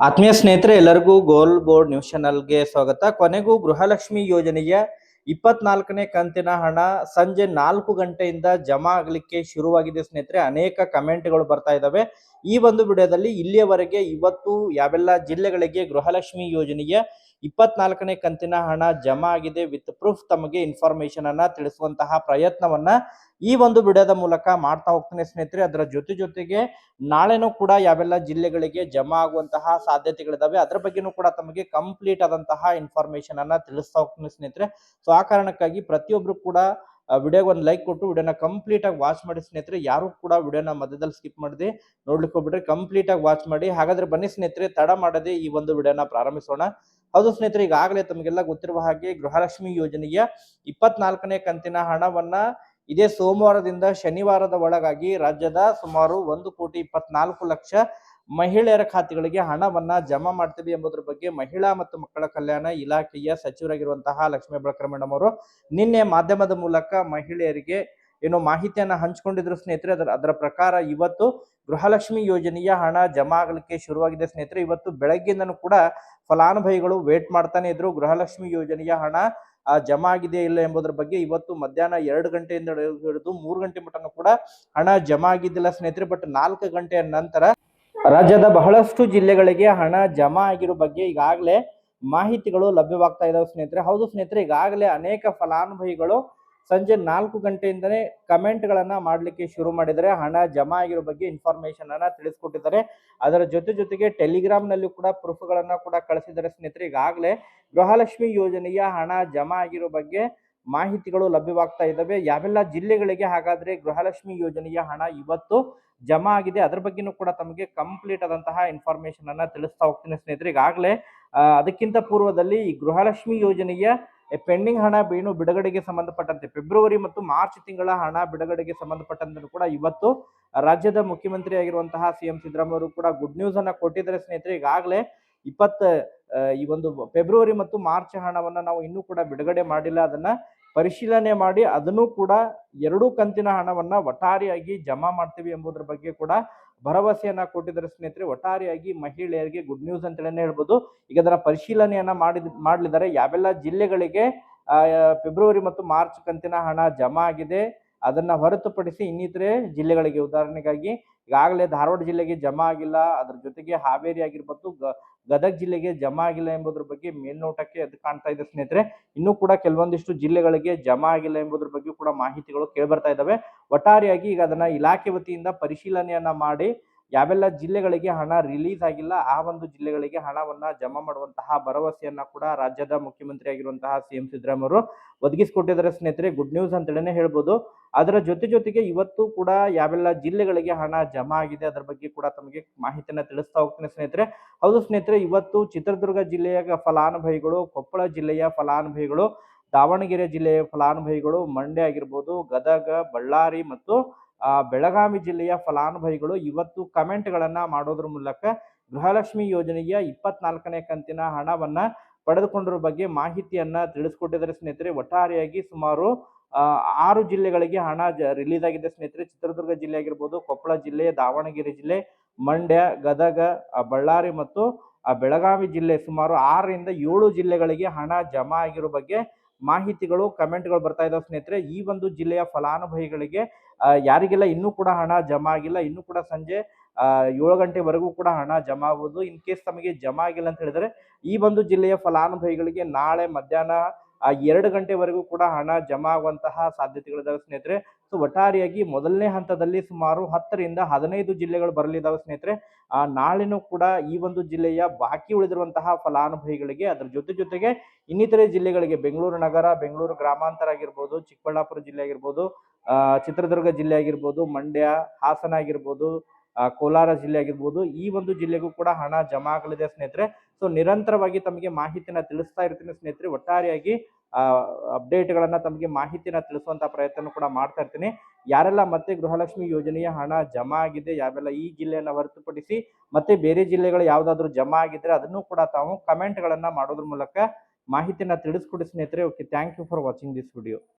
ಆತ್ಮೀಯ ಸ್ನೇಹಿತರೆ, ಎಲ್ಲರಿಗೂ ಗೋಲ್ ಬೋರ್ಡ್ ನ್ಯೂಸ್ ಚಾನಲ್ಗೆ ಸ್ವಾಗತ. ಕೊನೆಗೂ ಗೃಹಲಕ್ಷ್ಮಿ ಯೋಜನೆಯ 24ನೇ ಕಂತಿನ ಹಣ ಸಂಜೆ 4 ಗಂಟೆಯಿಂದ ಜಮಾ ಆಗಲಿಕ್ಕೆ ಶುರುವಾಗಿದೆ ಸ್ನೇಹಿತರೆ. ಅನೇಕ ಕಮೆಂಟ್ಗಳು ಬರ್ತಾ ಇದ್ದಾವೆ. ಈ ಒಂದು ವಿಡಿಯೋದಲ್ಲಿ ಇಲ್ಲಿಯವರೆಗೆ ಇವತ್ತು ಯಾವೆಲ್ಲ ಜಿಲ್ಲೆಗಳಿಗೆ ಗೃಹಲಕ್ಷ್ಮಿ ಯೋಜನೆಯ 24ನೇ ಕಂತಿನ ಹಣ ಜಮಾ ಆಗಿದೆ ವಿತ್ ಪ್ರೂಫ್ ತಮಗೆ ಇನ್ಫಾರ್ಮೇಶನ್ ಅನ್ನ ತಿಳಿಸುವಂತಹ ಪ್ರಯತ್ನವನ್ನ ಈ ಒಂದು ವಿಡಿಯೋದ ಮೂಲಕ ಮಾಡ್ತಾ ಹೋಗ್ತಾನೆ ಸ್ನೇಹಿತರೆ. ಅದರ ಜೊತೆಗೆ ನಾಳೆನೂ ಕೂಡ ಯಾವೆಲ್ಲ ಜಿಲ್ಲೆಗಳಿಗೆ ಜಮಾ ಆಗುವಂತಹ ಸಾಧ್ಯತೆಗಳಿದಾವೆ ಅದರ ಬಗ್ಗೆನೂ ಕೂಡ ತಮಗೆ ಕಂಪ್ಲೀಟ್ ಆದಂತಹ ಇನ್ಫಾರ್ಮೇಶನ್ ಅನ್ನ ತಿಳಿಸ್ತಾ ಹೋಗ್ತೀನಿ ಸ್ನೇಹಿತರೆ. ಸೊ ಆ ಕಾರಣಕ್ಕಾಗಿ ಪ್ರತಿಯೊಬ್ರು ಕೂಡ ವಿಡಿಯೋಗೆ ಒಂದು ಲೈಕ್ ಕೊಟ್ಟು ವಿಡಿಯೋನ ಕಂಪ್ಲೀಟ್ ಆಗಿ ವಾಚ್ ಮಾಡಿ ಸ್ನೇಹಿತರೆ. ಯಾರು ಕೂಡ ವಿಡಿಯೋನ ಮಧ್ಯದಲ್ಲಿ ಸ್ಕಿಪ್ ಮಾಡದೆ ನೋಡ್ಲಿಕ್ಕೆ ಹೋಗ್ಬಿಟ್ರೆ ಕಂಪ್ಲೀಟ್ ಆಗಿ ವಾಚ್ ಮಾಡಿ. ಹಾಗಾದ್ರೆ ಬನ್ನಿ ಸ್ನೇಹಿತರೆ, ತಡ ಮಾಡದೆ ಈ ಒಂದು ವಿಡಿಯೋನ ಪ್ರಾರಂಭಿಸೋಣ. ಹೌದು ಸ್ನೇಹಿತರೆ, ಈಗಾಗಲೇ ತಮಗೆಲ್ಲ ಗೊತ್ತಿರುವ ಹಾಗೆ ಗೃಹಲಕ್ಷ್ಮಿ ಯೋಜನೆಯ 24ನೇ ಕಂತಿನ ಹಣವನ್ನ ಇದೇ ಸೋಮವಾರದಿಂದ ಶನಿವಾರದ ಒಳಗಾಗಿ ರಾಜ್ಯದ ಸುಮಾರು 1,24,00,000 ಮಹಿಳೆಯರ ಖಾತೆಗಳಿಗೆ ಹಣವನ್ನ ಜಮಾ ಮಾಡ್ತೀವಿ ಎಂಬುದರ ಬಗ್ಗೆ ಮಹಿಳಾ ಮತ್ತು ಮಕ್ಕಳ ಕಲ್ಯಾಣ ಇಲಾಖೆಯ ಸಚಿವರಾಗಿರುವಂತಹ ಲಕ್ಷ್ಮೀ ಹೆಬ್ಬಾಳ್ಕರ್ ಮೇಡಮ್ ಅವರು ನಿನ್ನೆ ಮಾಧ್ಯಮದ ಮೂಲಕ ಮಹಿಳೆಯರಿಗೆ ಏನೋ ಮಾಹಿತಿಯನ್ನ ಹಂಚಿಕೊಂಡಿದ್ರು ಸ್ನೇಹಿತರೆ. ಅದರ ಪ್ರಕಾರ ಇವತ್ತು ಗೃಹಲಕ್ಷ್ಮಿ ಯೋಜನೆಯ ಹಣ ಜಮಾ ಆಗಲಿಕ್ಕೆ ಶುರುವಾಗಿದೆ ಸ್ನೇಹಿತರೆ. ಇವತ್ತು ಬೆಳಗ್ಗೆಯಿಂದನೂ ಕೂಡ ಫಲಾನುಭವಿಗಳು ವೇಟ್ ಮಾಡ್ತಾನೆ ಇದ್ರು. ಗೃಹಲಕ್ಷ್ಮಿ ಯೋಜನೆಯ ಹಣ ಜಮಾ ಆಗಿದೆ ಇಲ್ಲ ಎಂಬುದರ ಬಗ್ಗೆ ಇವತ್ತು ಮಧ್ಯಾಹ್ನ 2 ಗಂಟೆಯಿಂದ ಹಿಡಿದು 3 ಗಂಟೆ ಮಟ್ಟನೂ ಕೂಡ ಹಣ ಜಮಾ ಆಗಿದ್ದಿಲ್ಲ ಸ್ನೇಹಿತರೆ. ಬಟ್ 4 ಗಂಟೆಯ ನಂತರ ರಾಜ್ಯದ ಬಹಳಷ್ಟು ಜಿಲ್ಲೆಗಳಿಗೆ ಹಣ ಜಮಾ ಆಗಿರೋ ಬಗ್ಗೆ ಈಗಾಗಲೇ ಮಾಹಿತಿಗಳು ಲಭ್ಯವಾಗ್ತಾ ಇದಾವೆ ಸ್ನೇಹಿತರೆ. ಹೌದು ಸ್ನೇಹಿತರೆ, ಈಗಾಗಲೇ ಅನೇಕ ಫಲಾನುಭವಿಗಳು ಸಂಜೆ 4 ಗಂಟೆಯಿಂದನೇ ಕಮೆಂಟ್ ಗಳನ್ನ ಮಾಡ್ಲಿಕ್ಕೆ ಶುರು ಮಾಡಿದರೆ ಹಣ ಜಮಾ ಆಗಿರೋ ಬಗ್ಗೆ ಇನ್ಫಾರ್ಮೇಶನ್ ಅನ್ನ ತಿಳಿಸ್ಕೊಟ್ಟಿದ್ದಾರೆ. ಅದರ ಜೊತೆಗೆ ಟೆಲಿಗ್ರಾಮ್ ನಲ್ಲಿ ಕೂಡ ಪ್ರೂಫ್ ಗಳನ್ನ ಕೂಡ ಕಳಿಸಿದ್ದಾರೆ ಸ್ನೇಹಿತರೆ. ಈಗಾಗಲೇ ಗೃಹಲಕ್ಷ್ಮಿ ಯೋಜನೆಯ ಹಣ ಜಮಾ ಆಗಿರೋ ಬಗ್ಗೆ ಮಾಹಿತಿಗಳು ಲಭ್ಯವಾಗ್ತಾ ಇದ್ದಾವೆ. ಯಾವೆಲ್ಲ ಜಿಲ್ಲೆಗಳಿಗೆ ಹಾಗಾದ್ರೆ ಗೃಹಲಕ್ಷ್ಮಿ ಯೋಜನೆಯ ಹಣ ಇವತ್ತು ಜಮಾ ಆಗಿದೆ ಅದರ ಬಗ್ಗೆನೂ ಕೂಡ ತಮಗೆ ಕಂಪ್ಲೀಟ್ ಆದಂತಹ ಇನ್ಫಾರ್ಮೇಶನ್ ಅನ್ನ ತಿಳಿಸ್ತಾ ಹೋಗ್ತೀನಿ ಸ್ನೇಹಿತರೆ. ಈಗಾಗಲೇ ಅದಕ್ಕಿಂತ ಪೂರ್ವದಲ್ಲಿ ಈ ಗೃಹಲಕ್ಷ್ಮಿ ಯೋಜನೆಯ ಪೆಂಡಿಂಗ್ ಹಣ ಬಿಡುಗಡೆಗೆ ಸಂಬಂಧಪಟ್ಟಂತೆ ಫೆಬ್ರವರಿ ಮತ್ತು ಮಾರ್ಚ್ ತಿಂಗಳ ಹಣ ಬಿಡುಗಡೆಗೆ ಸಂಬಂಧಪಟ್ಟಂತೆ ಕೂಡ ಇವತ್ತು ರಾಜ್ಯದ ಮುಖ್ಯಮಂತ್ರಿ ಆಗಿರುವಂತಹ ಸಿಎಂ ಸಿದ್ದರಾಮಯ್ಯ ಅವರು ಕೂಡ ಗುಡ್ ನ್ಯೂಸ್ ಅನ್ನ ಕೊಟ್ಟಿದ್ದಾರೆ ಸ್ನೇಹಿತರೆ. ಈಗಾಗಲೇ ಈ ಒಂದು ಫೆಬ್ರವರಿ ಮತ್ತು ಮಾರ್ಚ್ ಹಣವನ್ನ ನಾವು ಇನ್ನೂ ಕೂಡ ಬಿಡುಗಡೆ ಮಾಡಿಲ್ಲ. ಅದನ್ನ ಪರಿಶೀಲನೆ ಮಾಡಿ ಅದನ್ನು ಕೂಡ 2 ಕಂತಿನ ಹಣವನ್ನ ಒಟ್ಟಾರೆಯಾಗಿ ಜಮಾ ಮಾಡ್ತೀವಿ ಎಂಬುದರ ಬಗ್ಗೆ ಕೂಡ ಭರವಸೆಯನ್ನ ಕೊಟ್ಟಿದ್ದಾರೆ ಸ್ನೇಹಿತರೆ. ಒಟ್ಟಾರೆಯಾಗಿ ಮಹಿಳೆಯರಿಗೆ ಗುಡ್ ನ್ಯೂಸ್ ಅಂತಲೇ ಹೇಳ್ಬೋದು. ಈಗ ಅದರ ಪರಿಶೀಲನೆಯನ್ನ ಮಾಡಲಿದ್ದಾರೆ. ಯಾವೆಲ್ಲ ಜಿಲ್ಲೆಗಳಿಗೆ ಫೆಬ್ರವರಿ ಮತ್ತು ಮಾರ್ಚ್ ಕಂತಿನ ಹಣ ಜಮಾ ಆಗಿದೆ ಅದನ್ನ ಹೊರತುಪಡಿಸಿ ಇನ್ನಿತರೆ ಜಿಲ್ಲೆಗಳಿಗೆ, ಉದಾಹರಣೆಗಾಗಿ ಈಗಾಗಲೇ ಧಾರವಾಡ ಜಿಲ್ಲೆಗೆ ಜಮಾ ಆಗಿಲ್ಲ, ಅದ್ರ ಜೊತೆಗೆ ಹಾವೇರಿ ಆಗಿರ್ಬೋದು, ಗದಗ ಜಿಲ್ಲೆಗೆ ಜಮಾ ಆಗಿಲ್ಲ ಎಂಬುದರ ಬಗ್ಗೆ ಮೇಲ್ನೋಟಕ್ಕೆ ಅದು ಕಾಣ್ತಾ ಇದೆ ಸ್ನೇಹಿತರೆ. ಇನ್ನೂ ಕೂಡ ಕೆಲವೊಂದಿಷ್ಟು ಜಿಲ್ಲೆಗಳಿಗೆ ಜಮಾ ಆಗಿಲ್ಲ ಎಂಬುದರ ಬಗ್ಗೆ ಕೂಡ ಮಾಹಿತಿಗಳು ಕೇಳ್ಬರ್ತಾ ಇದ್ದಾವೆ. ಒಟ್ಟಾರೆಯಾಗಿ ಈಗ ಅದನ್ನ ಇಲಾಖೆ ವತಿಯಿಂದ ಪರಿಶೀಲನೆಯನ್ನ ಮಾಡಿ ಯಾವೆಲ್ಲ ಜಿಲ್ಲೆಗಳಿಗೆ ಹಣ ರಿಲೀಸ್ ಆಗಿಲ್ಲ ಆ ಒಂದು ಜಿಲ್ಲೆಗಳಿಗೆ ಹಣವನ್ನ ಜಮಾ ಮಾಡುವಂತಹ ಭರವಸೆಯನ್ನ ಕೂಡ ರಾಜ್ಯದ ಮುಖ್ಯಮಂತ್ರಿ ಆಗಿರುವಂತಹ ಸಿಎಂ ಸಿದ್ದರಾಮಯ್ಯ ಅವರು ಒದಗಿಸಿಕೊಟ್ಟಿದ್ದಾರೆ ಸ್ನೇಹಿತರೆ. ಗುಡ್ ನ್ಯೂಸ್ ಅಂತಲೇ ಹೇಳ್ಬೋದು. ಅದರ ಜೊತೆಗೆ ಇವತ್ತು ಕೂಡ ಯಾವೆಲ್ಲ ಜಿಲ್ಲೆಗಳಿಗೆ ಹಣ ಜಮಾ ಆಗಿದೆ ಅದರ ಬಗ್ಗೆ ಕೂಡ ತಮಗೆ ಮಾಹಿತಿಯನ್ನ ತಿಳಿಸ್ತಾ ಹೋಗ್ತೀನಿ ಸ್ನೇಹಿತರೆ. ಹೌದು ಸ್ನೇಹಿತರೆ, ಇವತ್ತು ಚಿತ್ರದುರ್ಗ ಜಿಲ್ಲೆಯ ಫಲಾನುಭವಿಗಳು, ಕೊಪ್ಪಳ ಜಿಲ್ಲೆಯ ಫಲಾನುಭವಿಗಳು, ದಾವಣಗೆರೆ ಜಿಲ್ಲೆಯ ಫಲಾನುಭವಿಗಳು, ಮಂಡ್ಯ ಆಗಿರ್ಬೋದು, ಗದಗ, ಬಳ್ಳಾರಿ ಮತ್ತು ಬೆಳಗಾವಿ ಜಿಲ್ಲೆಯ ಫಲಾನುಭವಿಗಳು ಇವತ್ತು ಕಮೆಂಟ್ ಗಳನ್ನ ಮಾಡೋದ್ರ ಮೂಲಕ ಗೃಹಲಕ್ಷ್ಮಿ ಯೋಜನೆಯ 24ನೇ ಕಂತಿನ ಹಣವನ್ನ ಪಡೆದುಕೊಂಡಿರೋ ಬಗ್ಗೆ ಮಾಹಿತಿಯನ್ನ ತಿಳಿಸ್ಕೊಟ್ಟಿದ್ದಾರೆ ಸ್ನೇಹಿತರೆ. ಒಟ್ಟಾರೆಯಾಗಿ ಸುಮಾರು 6 ಜಿಲ್ಲೆಗಳಿಗೆ ಹಣ ರಿಲೀಸ್ ಆಗಿದೆ ಸ್ನೇಹಿತರೆ. ಚಿತ್ರದುರ್ಗ ಜಿಲ್ಲೆ ಆಗಿರ್ಬೋದು, ಕೊಪ್ಪಳ ಜಿಲ್ಲೆ, ದಾವಣಗೆರೆ ಜಿಲ್ಲೆ, ಮಂಡ್ಯ, ಗದಗ, ಬಳ್ಳಾರಿ ಮತ್ತು ಬೆಳಗಾವಿ ಜಿಲ್ಲೆ ಸುಮಾರು 6ರಿಂದ 7 ಜಿಲ್ಲೆಗಳಿಗೆ ಹಣ ಜಮಾ ಆಗಿರೋ ಬಗ್ಗೆ ಮಾಹಿತಿಗಳು, ಕಮೆಂಟ್ಗಳು ಬರ್ತಾ ಇದಾವೆ ಸ್ನೇಹಿತರೆ. ಈ ಒಂದು ಜಿಲ್ಲೆಯ ಫಲಾನುಭವಿಗಳಿಗೆ ಯಾರಿಗೆಲ್ಲ ಇನ್ನೂ ಕೂಡ ಹಣ ಜಮಾ ಆಗಿಲ್ಲ, ಇನ್ನೂ ಕೂಡ ಸಂಜೆ 7 ಗಂಟೆವರೆಗೂ ಕೂಡ ಹಣ ಜಮಾ ಆಗುವುದು. ಇನ್ ಕೇಸ್ ತಮಗೆ ಜಮಾ ಆಗಿಲ್ಲ ಅಂತ ಹೇಳಿದ್ರೆ ಈ ಒಂದು ಜಿಲ್ಲೆಯ ಫಲಾನುಭವಿಗಳಿಗೆ ನಾಳೆ ಮಧ್ಯಾಹ್ನ 2 ಗಂಟೆವರೆಗೂ ಕೂಡ ಹಣ ಜಮಾ ಆಗುವಂತಹ ಸಾಧ್ಯತೆಗಳಿದಾವೆ ಸ್ನೇಹಿತರೆ. ಸೊ ಒಟ್ಟಾರೆಯಾಗಿ ಮೊದಲನೇ ಹಂತದಲ್ಲಿ ಸುಮಾರು 10ರಿಂದ 15 ಜಿಲ್ಲೆಗಳು ಬರಲಿದ್ದಾವೆ ಸ್ನೇಹಿತರೆ. ನಾಳೆನೂ ಕೂಡ ಈ ಒಂದು ಜಿಲ್ಲೆಯ ಬಾಕಿ ಉಳಿದಿರುವಂತಹ ಫಲಾನುಭವಿಗಳಿಗೆ, ಅದರ ಜೊತೆಗೆ ಇನ್ನಿತರೆ ಜಿಲ್ಲೆಗಳಿಗೆ ಬೆಂಗಳೂರು ನಗರ, ಬೆಂಗಳೂರು ಗ್ರಾಮಾಂತರ ಆಗಿರ್ಬೋದು, ಚಿಕ್ಕಬಳ್ಳಾಪುರ ಜಿಲ್ಲೆ ಆಗಿರ್ಬೋದು, ಚಿತ್ರದುರ್ಗ ಜಿಲ್ಲೆ ಆಗಿರ್ಬೋದು, ಮಂಡ್ಯ, ಹಾಸನ ಆಗಿರ್ಬೋದು, ಕೋಲಾರ ಜಿಲ್ಲೆ ಆಗಿರ್ಬೋದು, ಈ ಒಂದು ಜಿಲ್ಲೆಗೂ ಕೂಡ ಹಣ ಜಮಾ ಆಗಲಿದೆ ಸ್ನೇಹಿತರೆ. ಸೊ ನಿರಂತರವಾಗಿ ತಮಗೆ ಮಾಹಿತಿನ ತಿಳಿಸ್ತಾ ಇರ್ತೀನಿ ಸ್ನೇಹಿತರೆ. ಒಟ್ಟಾರೆಯಾಗಿ ಅಪ್ಡೇಟ್ಗಳನ್ನ ತಮಗೆ ಮಾಹಿತಿನ ತಿಳಿಸುವಂತ ಪ್ರಯತ್ನ ಕೂಡ ಮಾಡ್ತಾ ಇರ್ತೀನಿ. ಯಾರೆಲ್ಲ ಮತ್ತೆ ಗೃಹಲಕ್ಷ್ಮಿ ಯೋಜನೆಯ ಹಣ ಜಮಾ ಆಗಿದೆ, ಯಾವೆಲ್ಲ ಈ ಜಿಲ್ಲೆಯನ್ನ ಹೊರತುಪಡಿಸಿ ಮತ್ತೆ ಬೇರೆ ಜಿಲ್ಲೆಗಳು ಯಾವ್ದಾದ್ರು ಜಮಾ ಆಗಿದ್ರೆ ಅದನ್ನು ಕೂಡ ತಾವು ಕಮೆಂಟ್ ಗಳನ್ನ ಮಾಡೋದ್ರ ಮೂಲಕ ಮಾಹಿತಿನ ತಿಳಿಸ್ಕೊಡಿ ಸ್ನೇಹಿತರೆ. Okay, thank you for watching this video.